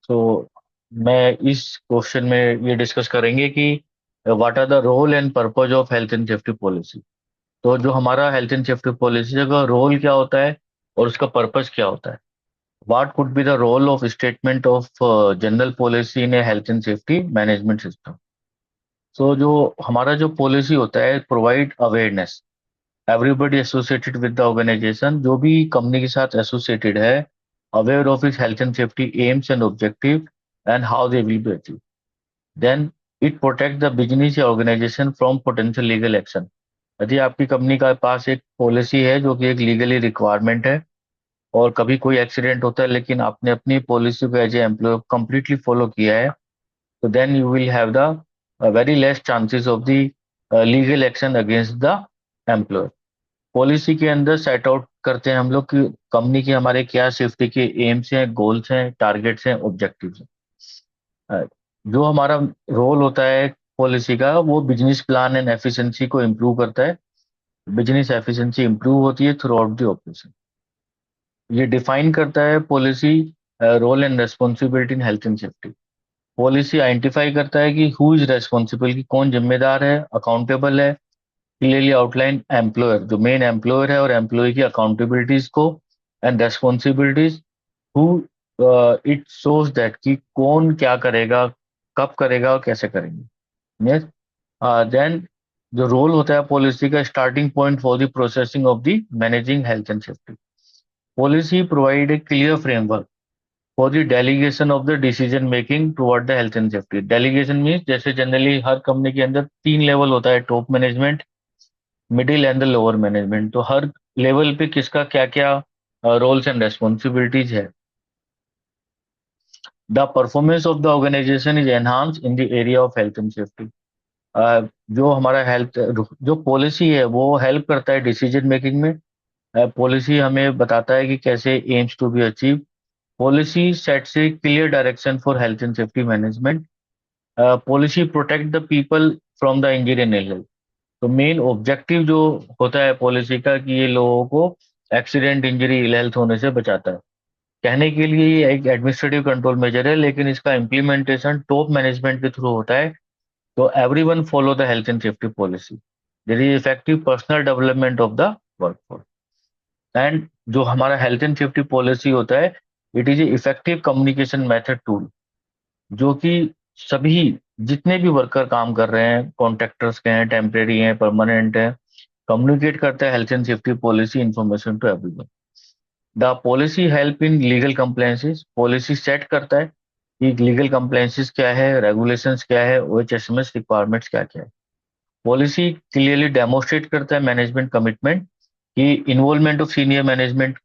तो मैं इस क्वेश्चन में ये डिस्कस करेंगे कि what are the role and purpose of health and safety policy. तो जो हमारा हेल्थ एंड सेफ्टी पॉलिसी का रोल क्या होता है और उसका पर्पज क्या होता है। What could be the role of statement of general policy in a health and safety management system. So जो हमारा जो पॉलिसी होता है provide awareness everybody associated with the organisation, जो भी कंपनी के साथ एसोसिएटेड है, अवेयर ऑफ इस health and safety aims and objective and how they will be achieve. Then it protect the business या organisation from potential legal action. यदि आपकी company का पास एक पॉलिसी है जो कि एक लीगली रिक्वायरमेंट है और कभी कोई एक्सीडेंट होता है लेकिन आपने अपनी पॉलिसी को as a employ completely follow किया है, तो then you will have the very less chances of the legal action against the employ. Policy के अंदर सेट आउट करते हैं हम लोग कि कंपनी के हमारे क्या सेफ्टी के एम्स हैं, गोल्स हैं, टारगेट्स हैं, ऑब्जेक्टिव्स हैं। जो हमारा रोल होता है पॉलिसी का, वो बिजनेस प्लान एंड एफिशिएंसी को इम्प्रूव करता है। बिजनेस एफिशिएंसी इंप्रूव होती है थ्रू आउट द ऑपरेशन। ये डिफाइन करता है policy role and responsibility in health and safety. Policy identify करता है कि हु इज रेस्पॉन्सिबल, की कौन जिम्मेदार है, अकाउंटेबल है। क्लियरली आउटलाइन एम्प्लॉयर, जो मेन एम्प्लॉयर है, और एम्प्लॉय की अकाउंटेबिलिटीज को and responsibilities. Who it shows that कि कौन क्या करेगा, कब करेगा और कैसे करेंगे। यस। देन जो रोल होता है पॉलिसी का, starting point for the processing of the managing health and safety. Policy provide a clear framework for the delegation of the decision making toward the health and safety. Delegation means जैसे generally हर company के अंदर तीन level होता है, top management, middle and the lower management. तो हर level पे किसका क्या क्या रोल्स एंड रेस्पॉन्सिबिलिटीज है। The performance of the organisation is enhance in the area of health and safety. जो हमारा हेल्थ जो पॉलिसी है वो हेल्प करता है डिसीजन मेकिंग में। पॉलिसी हमें बताता है कि कैसे aims to be achieve. Policy sets a clear direction for health and safety management. Policy protect the people from the injury and ill health. तो मेन ऑब्जेक्टिव जो होता है पॉलिसी का कि ये लोगों को एक्सीडेंट, इंजरी, इल हेल्थ होने से बचाता है। कहने के लिए ये एक एडमिनिस्ट्रेटिव कंट्रोल मेजर है, लेकिन इसका इम्प्लीमेंटेशन टॉप मैनेजमेंट के थ्रू होता है। तो everyone follow the health and safety policy. There is effective personal development of the workforce. And जो हमारा हेल्थ एंड सेफ्टी पॉलिसी होता है, it is effective communication method tool, जो कि सभी जितने भी वर्कर काम कर रहे हैं, कॉन्ट्रैक्टर्स के हैं, टेम्परेरी हैं, परमानेंट हैं, कम्युनिकेट करता है health and safety policy information to everyone. The policy help in legal compliances. Policy set करता है कि लीगल कंप्लायंसेस क्या है, रेगुलेशंस क्या है, ओएचएसएमएस रिक्वायरमेंट्स क्या क्या है। पॉलिसी क्लियरली डेमोस्ट्रेट करता है मैनेजमेंट कमिटमेंट, कि इन्वॉल्वमेंट ऑफ सीनियर मैनेजमेंट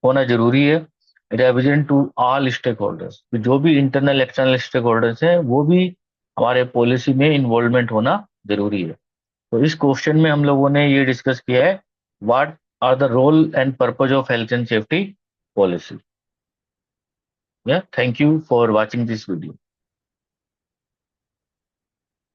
होना जरूरी है। Represent to all stakeholders, जो भी इंटरनल एक्सटर्नल स्टेक होल्डर्स हैं वो भी हमारे पॉलिसी में इन्वॉल्वमेंट होना जरूरी है। तो इस क्वेश्चन में हम लोगों ने ये डिस्कस किया है, what are the role and purpose of health and safety policy. या thank you for watching this video.